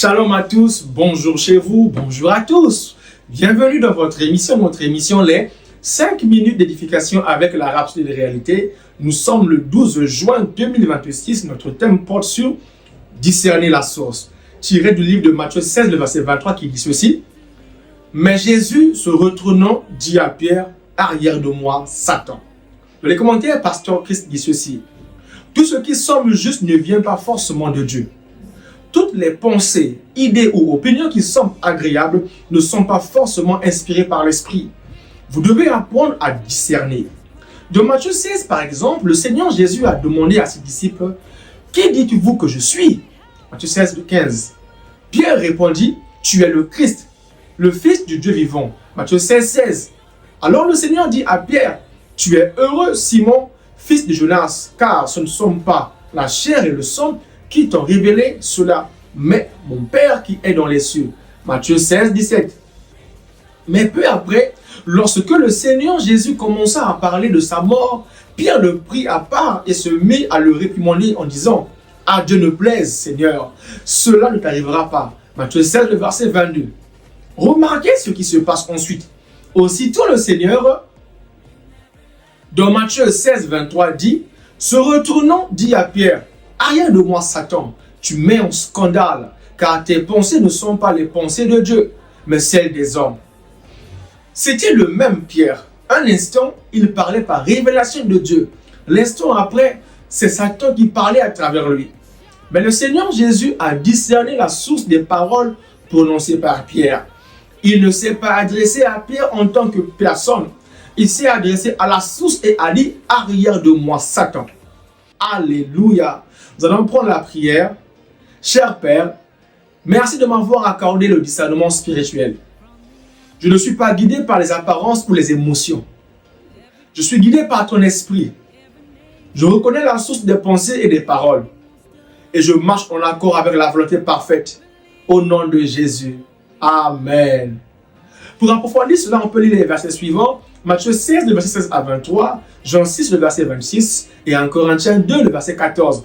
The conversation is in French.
Shalom à tous, bonjour chez vous, bonjour à tous. Bienvenue dans votre émission les 5 minutes d'édification avec la Rhapsodie de réalité. Nous sommes le 12 juin 2026, notre thème porte sur discerner la source. Tiré du livre de Matthieu 16, le verset 23 qui dit ceci. Mais Jésus, se retournant, dit à Pierre, arrière de moi, Satan. Dans les commentaires, Pasteur Christ dit ceci. Tout ce qui semble juste ne vient pas forcément de Dieu. Toutes les pensées, idées ou opinions qui semblent agréables ne sont pas forcément inspirées par l'esprit. Vous devez apprendre à discerner. Dans Matthieu 16, par exemple, le Seigneur Jésus a demandé à ses disciples, « Qui dites-vous que je suis ?» Matthieu 16, 15. Pierre répondit, « Tu es le Christ, le Fils du Dieu vivant. » Matthieu 16, 16. Alors le Seigneur dit à Pierre, « Tu es heureux, Simon, fils de Jonas, car ce ne sont pas la chair et le sang qui t'ont révélé cela, mais mon Père qui est dans les cieux. » Matthieu 16, 17. Mais peu après, lorsque le Seigneur Jésus commença à parler de sa mort, Pierre le prit à part et se mit à le réprimander en disant, « À Dieu ne plaise, Seigneur, cela ne t'arrivera pas. » Matthieu 16, le verset 22. Remarquez ce qui se passe ensuite. Aussitôt le Seigneur, dans Matthieu 16, 23, dit, « Se retournant, dit à Pierre, arrière de moi, Satan, tu mets en scandale, car tes pensées ne sont pas les pensées de Dieu, mais celles des hommes. » C'était le même Pierre. Un instant, il parlait par révélation de Dieu. L'instant après, c'est Satan qui parlait à travers lui. Mais le Seigneur Jésus a discerné la source des paroles prononcées par Pierre. Il ne s'est pas adressé à Pierre en tant que personne. Il s'est adressé à la source et a dit « Arrière de moi, Satan ». Alléluia. Nous allons prendre la prière. Cher Père, merci de m'avoir accordé le discernement spirituel. Je ne suis pas guidé par les apparences ou les émotions. Je suis guidé par ton esprit. Je reconnais la source des pensées et des paroles. Et je marche en accord avec la volonté parfaite. Au nom de Jésus. Amen. Pour approfondir cela, on peut lire les versets suivants. Matthieu 16, le verset 16 à 23. Jean 6, le verset 26. Et en Corinthiens 2, le verset 14.